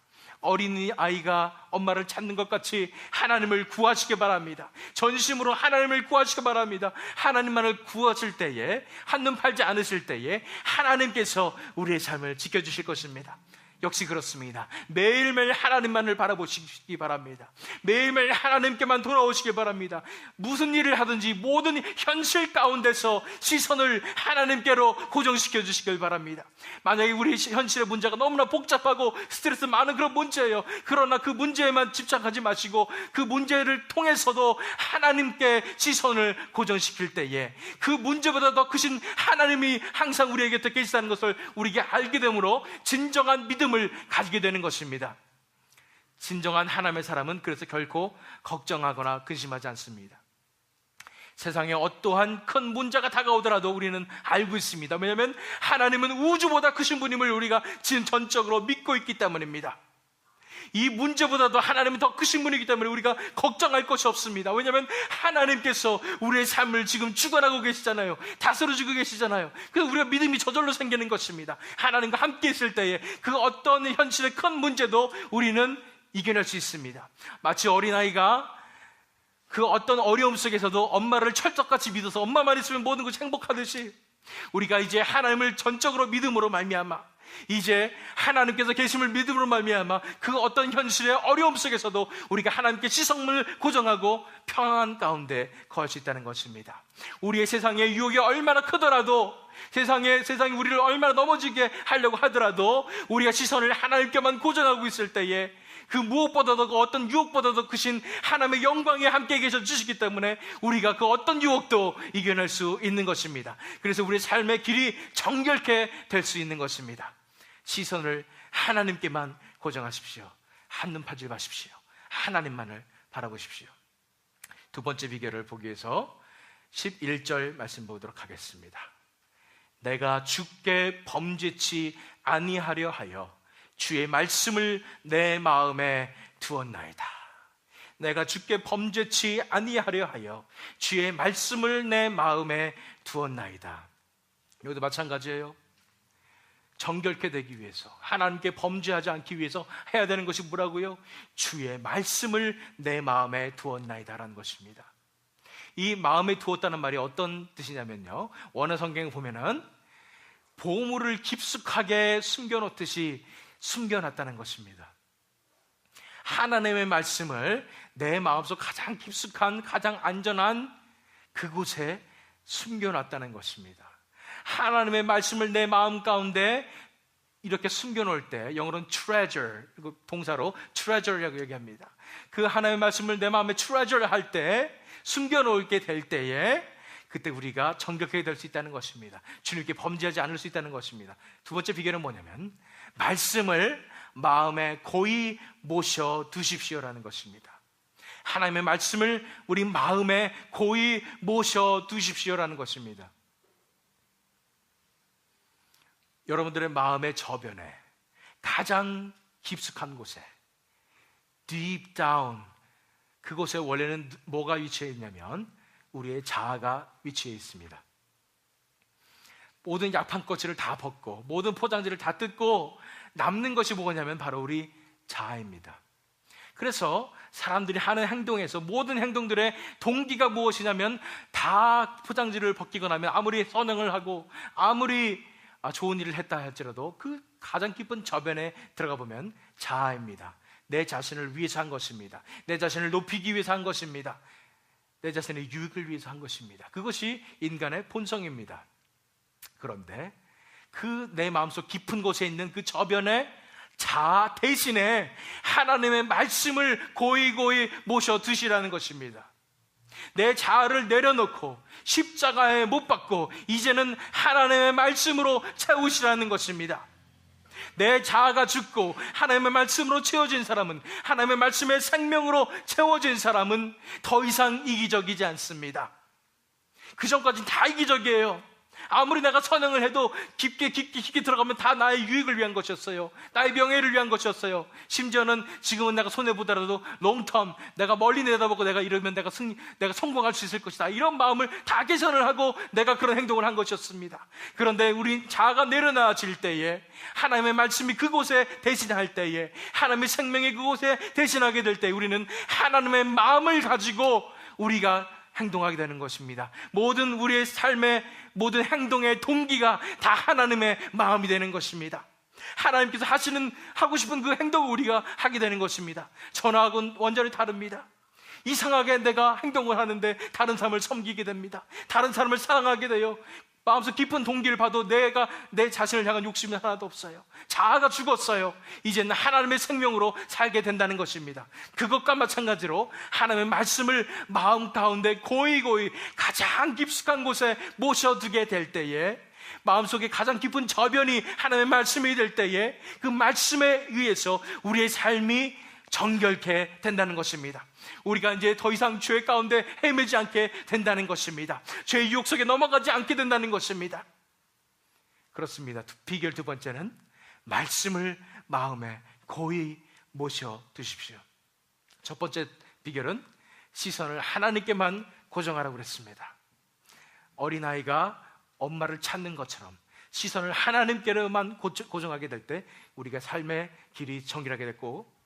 [SPEAKER 1] 어린아이가 엄마를 찾는 것 같이 하나님을 구하시기 바랍니다. 전심으로 하나님을 구하시기 바랍니다. 하나님만을 구하실 때에, 한눈 팔지 않으실 때에 하나님께서 우리의 삶을 지켜주실 것입니다. 역시 그렇습니다. 매일매일 하나님만을 바라보시기 바랍니다. 매일매일 하나님께만 돌아오시기 바랍니다. 무슨 일을 하든지 모든 현실 가운데서 시선을 하나님께로 고정시켜 주시길 바랍니다. 만약에 우리 현실의 문제가 너무나 복잡하고 스트레스 많은 그런 문제예요. 그러나 그 문제에만 집착하지 마시고 그 문제를 통해서도 하나님께 시선을 고정시킬 때에 그 문제보다 더 크신 하나님이 항상 우리에게 곁에 계시다는 것을 우리에게 알게 되므로 진정한 믿음을 가지게 되는 것입니다. 진정한 하나님의 사람은 그래서 결코 걱정하거나 근심하지 않습니다. 세상에 어떠한 큰 문제가 다가오더라도 우리는 알고 있습니다. 왜냐하면 하나님은 우주보다 크신 분임을 우리가 지금 전적으로 믿고 있기 때문입니다. 이 문제보다도 하나님은 더 크신 분이기 때문에 우리가 걱정할 것이 없습니다. 왜냐하면 하나님께서 우리의 삶을 지금 주관하고 계시잖아요. 다스려주고 계시잖아요. 그래서 우리가 믿음이 저절로 생기는 것입니다. 하나님과 함께 있을 때에 그 어떤 현실의 큰 문제도 우리는 이겨낼 수 있습니다. 마치 어린아이가 그 어떤 어려움 속에서도 엄마를 철석같이 믿어서 엄마만 있으면 모든 것이 행복하듯이 우리가 이제 하나님을 전적으로 믿음으로 말미암아 이제 하나님께서 계심을 믿음으로 말미암아 그 어떤 현실의 어려움 속에서도 우리가 하나님께 시선을 고정하고 평안 가운데 거할 수 있다는 것입니다. 우리의 세상의 유혹이 얼마나 크더라도 세상이 우리를 얼마나 넘어지게 하려고 하더라도 우리가 시선을 하나님께만 고정하고 있을 때에 그 무엇보다도 그 어떤 유혹보다도 크신 하나님의 영광에 함께 계셔 주시기 때문에 우리가 그 어떤 유혹도 이겨낼 수 있는 것입니다. 그래서 우리의 삶의 길이 정결케 될 수 있는 것입니다. 시선을 하나님께만 고정하십시오. 한눈 팔지 마십시오. 하나님만을 바라보십시오. 두 번째 비결을 보기 위해서 11절 말씀 보도록 하겠습니다. 내가 주께 범죄치 아니하려 하여 주의 말씀을 내 마음에 두었나이다. 내가 주께 범죄치 아니하려 하여 주의 말씀을 내 마음에 두었나이다. 여기도 마찬가지예요. 정결케 되기 위해서, 하나님께 범죄하지 않기 위해서 해야 되는 것이 뭐라고요? 주의 말씀을 내 마음에 두었나이다라는 것입니다. 이 마음에 두었다는 말이 어떤 뜻이냐면요, 원어 성경에 보면은 보물을 깊숙하게 숨겨놓듯이 숨겨놨다는 것입니다. 하나님의 말씀을 내 마음속 가장 깊숙한, 가장 안전한 그곳에 숨겨놨다는 것입니다. 하나님의 말씀을 내 마음 가운데 이렇게 숨겨놓을 때, 영어로는 treasure, 동사로 treasure라고 얘기합니다. 그 하나님의 말씀을 내 마음에 treasure 할 때, 숨겨놓게 될 때에 그때 우리가 정결하게 될 수 있다는 것입니다. 주님께 범죄하지 않을 수 있다는 것입니다. 두 번째 비결은 뭐냐면 말씀을 마음에 고이 모셔 두십시오라는 것입니다. 하나님의 말씀을 우리 마음에 고이 모셔 두십시오라는 것입니다. 여러분들의 마음의 저변에 가장 깊숙한 곳에 deep down, 그곳에 원래는 뭐가 위치해 있냐면 우리의 자아가 위치해 있습니다. 모든 약판 껍질을 다 벗고 모든 포장지를 다 뜯고 남는 것이 뭐냐면 바로 우리 자아입니다. 그래서 사람들이 하는 행동에서 모든 행동들의 동기가 무엇이냐면 다 포장지를 벗기고 나면 아무리 선행을 하고 아무리 좋은 일을 했다 할지라도 그 가장 깊은 저변에 들어가 보면 자아입니다. 내 자신을 위해서 한 것입니다. 내 자신을 높이기 위해서 한 것입니다. 내 자신의 유익을 위해서 한 것입니다. 그것이 인간의 본성입니다. 그런데 그 내 마음속 깊은 곳에 있는 그 저변에 자아 대신에 하나님의 말씀을 고이고이 모셔 드시라는 것입니다. 내 자아를 내려놓고 십자가에 못 박고 이제는 하나님의 말씀으로 채우시라는 것입니다. 내 자아가 죽고 하나님의 말씀으로 채워진 사람은, 하나님의 말씀의 생명으로 채워진 사람은 더 이상 이기적이지 않습니다. 그 전까지는 다 이기적이에요. 아무리 내가 선행을 해도 깊게 들어가면 다 나의 유익을 위한 것이었어요. 나의 명예를 위한 것이었어요. 심지어는 지금은 내가 손해보더라도 롱텀, 내가 멀리 내다보고 내가 이러면 내가 성공할 수 있을 것이다, 이런 마음을 다 개선을 하고 내가 그런 행동을 한 것이었습니다. 그런데 우리 자아가 내려놔질 때에, 하나님의 말씀이 그곳에 대신할 때에, 하나님의 생명이 그곳에 대신하게 될 때, 우리는 하나님의 마음을 가지고 우리가 행동하게 되는 것입니다. 모든 우리의 삶의 모든 행동의 동기가 다 하나님의 마음이 되는 것입니다. 하나님께서 하고 싶은 그 행동을 우리가 하게 되는 것입니다. 전하고는 완전히 다릅니다. 이상하게 내가 행동을 하는데 다른 사람을 섬기게 됩니다. 다른 사람을 사랑하게 돼요. 마음속 깊은 동기를 봐도 내가 내 자신을 향한 욕심이 하나도 없어요. 자아가 죽었어요. 이제는 하나님의 생명으로 살게 된다는 것입니다. 그것과 마찬가지로 하나님의 말씀을 마음 가운데 고이고이 가장 깊숙한 곳에 모셔두게 될 때에, 마음속에 가장 깊은 저변이 하나님의 말씀이 될 때에 그 말씀에 의해서 우리의 삶이 정결케 된다는 것입니다. 우리가 이제 더 이상 죄 가운데 헤매지 않게 된다는 것입니다. 죄의 유혹 속에 넘어가지 않게 된다는 것입니다. 그렇습니다. 비결 두 번째는 말씀을 마음에 고이 모셔 두십시오. 첫 번째 비결은 시선을 하나님께만 고정하라고 그랬습니다. 어린아이가 엄마를 찾는 것처럼 시선을 하나님께로만 고정하게 될 때 우리가 삶의 길이 정결하게 됐고,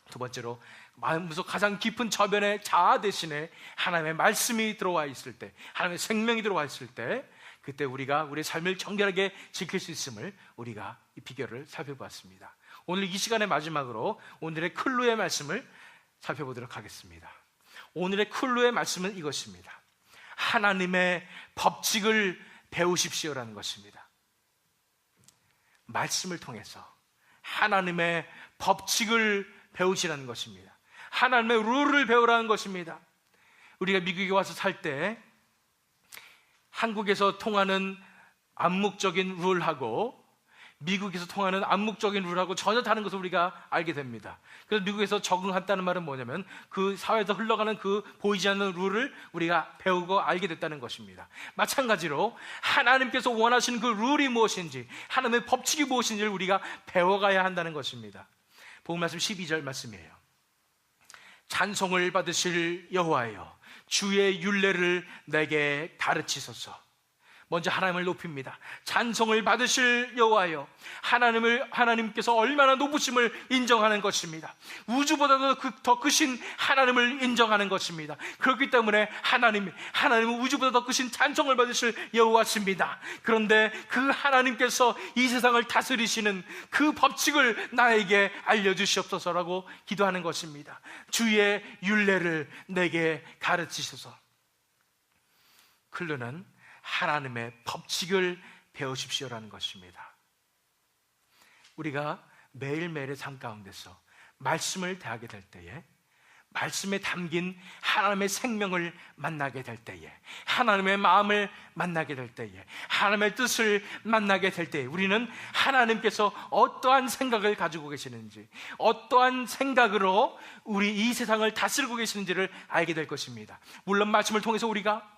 [SPEAKER 1] 두 번째로 마음속 가장 깊은 저변의 자아 대신에 하나님의 말씀이 들어와 있을 때, 하나님의 생명이 들어와 있을 때, 그때 우리가 우리의 삶을 정결하게 지킬 수 있음을 우리가 이 비결을 살펴보았습니다. 오늘 이 시간의 마지막으로 오늘의 클루의 말씀을 살펴보도록 하겠습니다. 오늘의 클루의 말씀은 이것입니다. 하나님의 법칙을 배우십시오라는 것입니다. 말씀을 통해서 하나님의 법칙을 배우시라는 것입니다. 하나님의 룰을 배우라는 것입니다. 우리가 미국에 와서 살 때 한국에서 통하는 암묵적인 룰하고 미국에서 통하는 암묵적인 룰하고 전혀 다른 것을 우리가 알게 됩니다. 그래서 미국에서 적응했다는 말은 뭐냐면 그 사회에서 흘러가는 그 보이지 않는 룰을 우리가 배우고 알게 됐다는 것입니다. 마찬가지로 하나님께서 원하시는 그 룰이 무엇인지, 하나님의 법칙이 무엇인지를 우리가 배워가야 한다는 것입니다. 복음 말씀 12절 말씀이에요. 찬송을 받으실 여호와여, 주의 율례를 내게 가르치소서. 먼저 하나님을 높입니다. 찬송을 받으실 여호와여, 하나님께서 얼마나 높으심을 인정하는 것입니다. 우주보다도 더 크신 하나님을 인정하는 것입니다. 그렇기 때문에 하나님은 우주보다 더 크신 찬송을 받으실 여호와십니다. 그런데 그 하나님께서 이 세상을 다스리시는 그 법칙을 나에게 알려주시옵소서라고 기도하는 것입니다. 주의 율례를 내게 가르치소서. 클루는 하나님의 법칙을 배우십시오라는 것입니다. 우리가 매일매일의 삶 가운데서 말씀을 대하게 될 때에, 말씀에 담긴 하나님의 생명을 만나게 될 때에, 하나님의 마음을 만나게 될 때에, 하나님의 뜻을 만나게 될 때에 우리는 하나님께서 어떠한 생각을 가지고 계시는지, 어떠한 생각으로 우리 이 세상을 다스리고 계시는지를 알게 될 것입니다. 물론 말씀을 통해서 우리가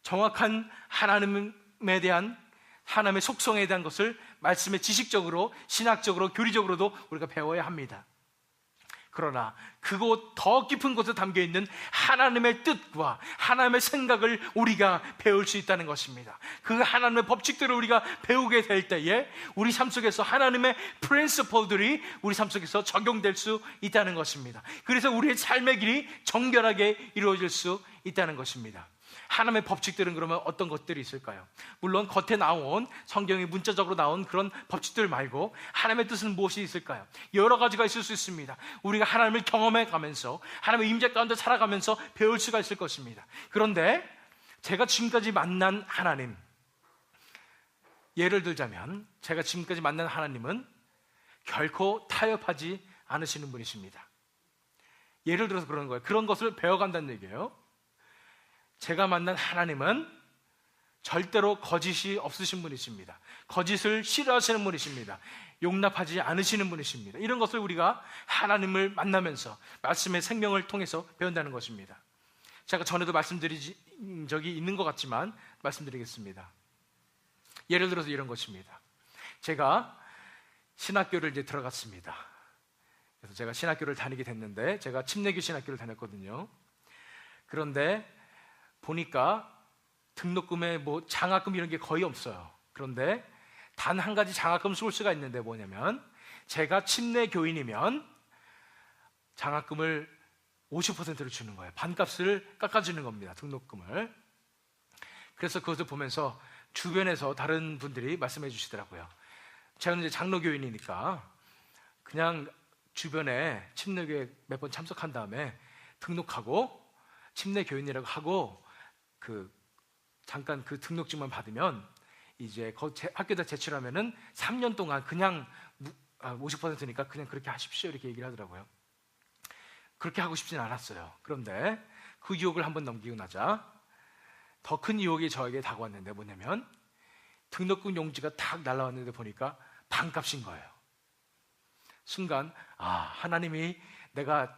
[SPEAKER 1] 정확한 하나님에 대한, 하나님의 속성에 대한 것을 말씀의 지식적으로, 신학적으로, 교리적으로도 우리가 배워야 합니다. 그러나 그곳 더 깊은 곳에 담겨있는 하나님의 뜻과 하나님의 생각을 우리가 배울 수 있다는 것입니다. 그 하나님의 법칙들을 우리가 배우게 될 때에 우리 삶 속에서 하나님의 프린시플들이 우리 삶 속에서 적용될 수 있다는 것입니다. 그래서 우리의 삶의 길이 정결하게 이루어질 수 있다는 것입니다. 하나님의 법칙들은 그러면 어떤 것들이 있을까요? 물론 겉에 나온, 성경에 문자적으로 나온 그런 법칙들 말고 하나님의 뜻은 무엇이 있을까요? 여러 가지가 있을 수 있습니다. 우리가 하나님을 경험해 가면서, 하나님의 임재 가운데 살아가면서 배울 수가 있을 것입니다. 그런데 제가 지금까지 만난 하나님, 예를 들자면 제가 지금까지 만난 하나님은 결코 타협하지 않으시는 분이십니다. 예를 들어서 그러는 거예요. 그런 것을 배워간다는 얘기예요. 제가 만난 하나님은 절대로 거짓이 없으신 분이십니다. 거짓을 싫어하시는 분이십니다. 용납하지 않으시는 분이십니다. 이런 것을 우리가 하나님을 만나면서 말씀의 생명을 통해서 배운다는 것입니다. 제가 전에도 말씀드린 적이 있는 것 같지만 말씀드리겠습니다. 예를 들어서 이런 것입니다. 제가 신학교를 이제 들어갔습니다. 그래서 제가 신학교를 다니게 됐는데, 제가 침례교 신학교를 다녔거든요. 그런데 보니까 등록금에 뭐 장학금 이런 게 거의 없어요. 그런데 단 한 가지 장학금 쏠 수가 있는데 뭐냐면, 제가 침례교인이면 장학금을 50%를 주는 거예요. 반값을 깎아주는 겁니다. 등록금을. 그래서 그것을 보면서 주변에서 다른 분들이 말씀해 주시더라고요. 제가 이제 장로교인이니까 그냥 주변에 침례교회 몇 번 참석한 다음에 등록하고 침례교인이라고 하고 잠깐 그 등록증만 받으면 이제 학교에다 제출하면은 3년 동안 그냥 50%니까 그냥 그렇게 하십시오 이렇게 얘기를 하더라고요. 그렇게 하고 싶진 않았어요. 그런데 그 유혹을 한번 넘기고 나자 더 큰 유혹이 저에게 다가왔는데 뭐냐면, 등록금 용지가 탁 날라왔는데 보니까 반값인 거예요. 순간 하나님이 내가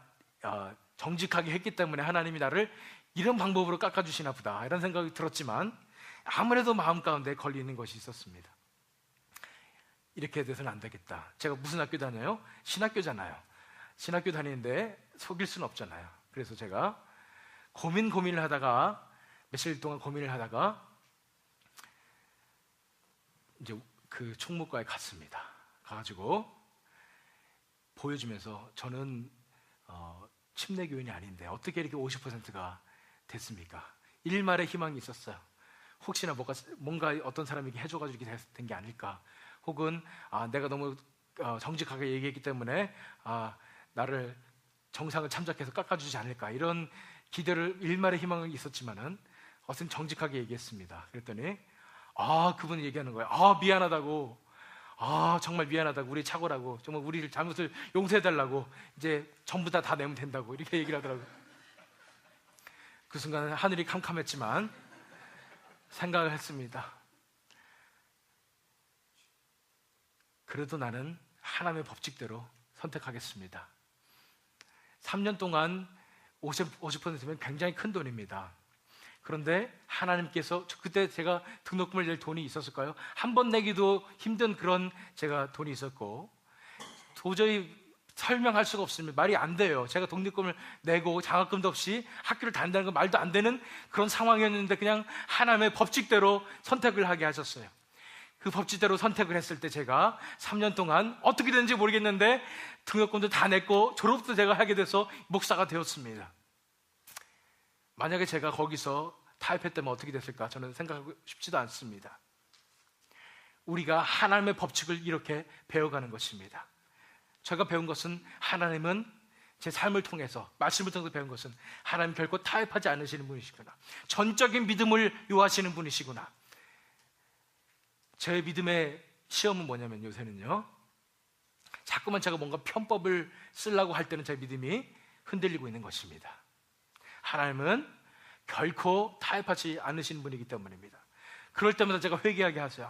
[SPEAKER 1] 정직하게 했기 때문에 하나님이 나를 이런 방법으로 깎아주시나 보다 이런 생각이 들었지만, 아무래도 마음 가운데 걸리는 것이 있었습니다. 이렇게 돼서는 안 되겠다. 제가 무슨 학교 다녀요? 신학교잖아요. 신학교 다니는데 속일 수는 없잖아요. 그래서 제가 고민을 하다가 며칠 동안 고민을 하다가 이제 그 총무과에 갔습니다. 가가지고 보여주면서 저는 침례교인이 아닌데 어떻게 이렇게 50%가 됐습니까? 일말의 희망이 있었어요. 혹시나 뭔가 어떤 사람에게 해줘가지고 이렇게 된 게 아닐까, 혹은 내가 너무 정직하게 얘기했기 때문에 나를 정상을 참작해서 깎아주지 않을까, 이런 기대를, 일말의 희망이 있었지만은 어쨌든 정직하게 얘기했습니다. 그랬더니 그분이 얘기하는 거예요. 미안하다고, 정말 미안하다고, 우리 착오라고, 정말 우리를 잘못을 용서해달라고, 이제 전부 다 내면 된다고 이렇게 얘기를 하더라고요. 그 순간 하늘이 캄캄했지만 생각을 했습니다. 그래도 나는 하나님의 법칙대로 선택하겠습니다. 3년 동안 50%면 굉장히 큰 돈입니다. 그런데 하나님께서, 그때 제가 등록금을 낼 돈이 있었을까요? 한 번 내기도 힘든 그런 제가 돈이 있었고, 도저히 설명할 수가 없습니다. 말이 안 돼요. 제가 등록금을 내고 장학금도 없이 학교를 다닌다는 건 말도 안 되는 그런 상황이었는데 그냥 하나님의 법칙대로 선택을 하게 하셨어요. 그 법칙대로 선택을 했을 때 제가 3년 동안 어떻게 됐는지 모르겠는데 등록금도 다 냈고 졸업도 제가 하게 돼서 목사가 되었습니다. 만약에 제가 거기서 타협했다면 어떻게 됐을까? 저는 생각하고 싶지도 않습니다. 우리가 하나님의 법칙을 이렇게 배워가는 것입니다. 제가 배운 것은, 하나님은 제 삶을 통해서, 말씀을 통해서 배운 것은, 하나님 결코 타협하지 않으시는 분이시구나, 전적인 믿음을 요하시는 분이시구나. 제 믿음의 시험은 뭐냐면, 요새는요, 자꾸만 제가 뭔가 편법을 쓰려고 할 때는 제 믿음이 흔들리고 있는 것입니다. 하나님은 결코 타협하지 않으시는 분이기 때문입니다. 그럴 때마다 제가 회개하게 하세요.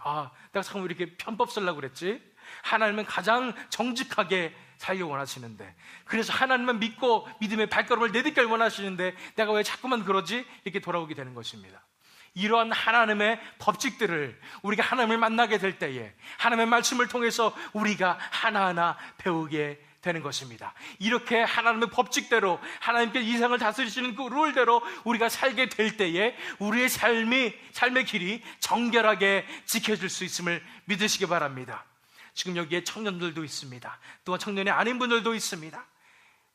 [SPEAKER 1] 내가 잠깐 왜 이렇게 편법 쓰려고 그랬지? 하나님은 가장 정직하게 살기 원하시는데, 그래서 하나님만 믿고 믿음의 발걸음을 내딛길 원하시는데 내가 왜 자꾸만 그러지? 이렇게 돌아오게 되는 것입니다. 이러한 하나님의 법칙들을 우리가 하나님을 만나게 될 때에 하나님의 말씀을 통해서 우리가 하나하나 배우게 되는 것입니다. 이렇게 하나님의 법칙대로, 하나님께 이생을 다스리시는 그 룰대로 우리가 살게 될 때에 우리의 삶의 길이 정결하게 지켜질 수 있음을 믿으시기 바랍니다. 지금 여기에 청년들도 있습니다. 또한 청년이 아닌 분들도 있습니다.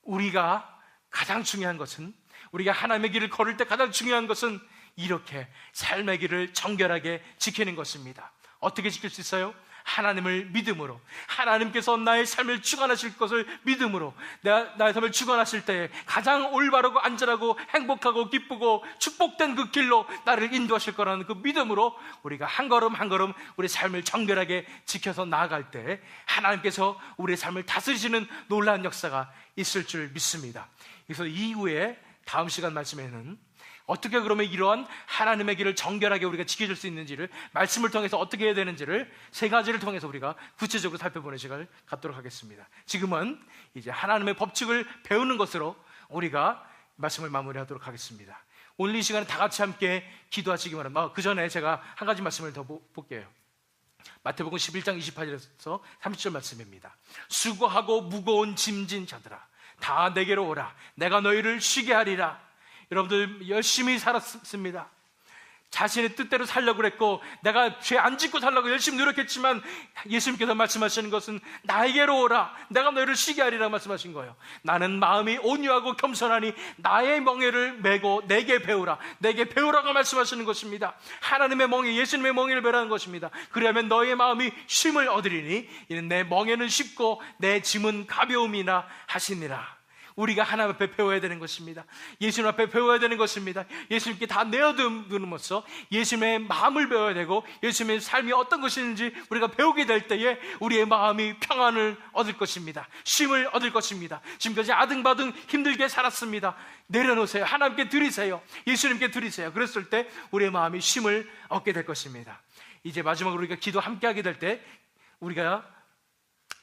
[SPEAKER 1] 우리가 가장 중요한 것은, 우리가 하나님의 길을 걸을 때 가장 중요한 것은 이렇게 삶의 길을 정결하게 지키는 것입니다. 어떻게 지킬 수 있어요? 하나님을 믿음으로, 하나님께서 나의 삶을 주관하실 것을 믿음으로, 나의 삶을 주관하실 때에 가장 올바르고 안전하고 행복하고 기쁘고 축복된 그 길로 나를 인도하실 거라는 그 믿음으로 우리가 한 걸음 한 걸음 우리 삶을 정결하게 지켜서 나아갈 때 하나님께서 우리의 삶을 다스리시는 놀라운 역사가 있을 줄 믿습니다. 그래서 이후에 다음 시간 말씀에는 어떻게 그러면 이러한 하나님의 길을 정결하게 우리가 지켜줄 수 있는지를, 말씀을 통해서 어떻게 해야 되는지를 세 가지를 통해서 우리가 구체적으로 살펴보는 시간을 갖도록 하겠습니다. 지금은 이제 하나님의 법칙을 배우는 것으로 우리가 말씀을 마무리하도록 하겠습니다. 오늘 이 시간에 다 같이 함께 기도하시기 바랍니다. 그 전에 제가 한 가지 말씀을 더 볼게요. 마태복음 11장 28절에서 30절 말씀입니다. 수고하고 무거운 짐진 자들아, 다 내게로 오라. 내가 너희를 쉬게 하리라. 여러분들 열심히 살았습니다. 자신의 뜻대로 살려고 그랬고, 내가 죄 안 짓고 살려고 열심히 노력했지만 예수님께서 말씀하시는 것은 나에게로 오라. 내가 너희를 쉬게 하리라 말씀하신 거예요. 나는 마음이 온유하고 겸손하니 나의 멍에를 메고 내게 배우라. 내게 배우라고 말씀하시는 것입니다. 하나님의 멍에, 예수님의 멍에를 배우라는 것입니다. 그러면 너의 마음이 쉼을 얻으리니 이는 내 멍에는 쉽고 내 짐은 가벼움이나 하시니라. 우리가 하나님 앞에 배워야 되는 것입니다. 예수님 앞에 배워야 되는 것입니다. 예수님께 다 내어둠으로써 예수님의 마음을 배워야 되고, 예수님의 삶이 어떤 것인지 우리가 배우게 될 때에 우리의 마음이 평안을 얻을 것입니다. 쉼을 얻을 것입니다. 지금까지 아등바등 힘들게 살았습니다. 내려놓으세요. 하나님께 드리세요. 예수님께 드리세요. 그랬을 때 우리의 마음이 쉼을 얻게 될 것입니다. 이제 마지막으로 우리가 기도 함께 하게 될 때 우리가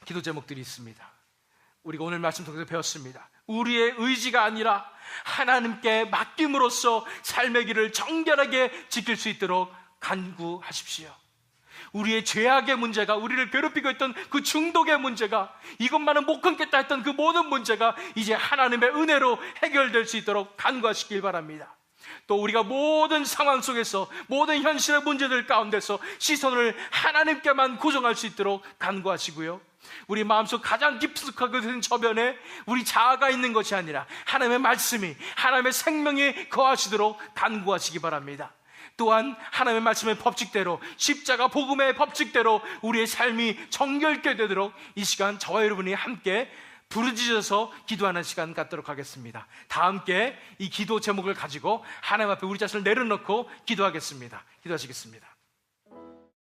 [SPEAKER 1] 기도 제목들이 있습니다. 우리가 오늘 말씀 통해서 배웠습니다. 우리의 의지가 아니라 하나님께 맡김으로써 삶의 길을 정결하게 지킬 수 있도록 간구하십시오. 우리의 죄악의 문제가, 우리를 괴롭히고 있던 그 중독의 문제가, 이것만은 못 끊겠다 했던 그 모든 문제가 이제 하나님의 은혜로 해결될 수 있도록 간구하시길 바랍니다. 또 우리가 모든 상황 속에서, 모든 현실의 문제들 가운데서 시선을 하나님께만 고정할 수 있도록 간구하시고요, 우리 마음속 가장 깊숙하게 된 저변에 우리 자아가 있는 것이 아니라 하나님의 말씀이, 하나님의 생명이 거하시도록 간구하시기 바랍니다. 또한 하나님의 말씀의 법칙대로, 십자가 복음의 법칙대로 우리의 삶이 정결케 되도록 이 시간 저와 여러분이 함께 부르짖어서 기도하는 시간 갖도록 하겠습니다. 다 함께 이 기도 제목을 가지고 하나님 앞에 우리 자신을 내려놓고 기도하겠습니다. 기도하시겠습니다.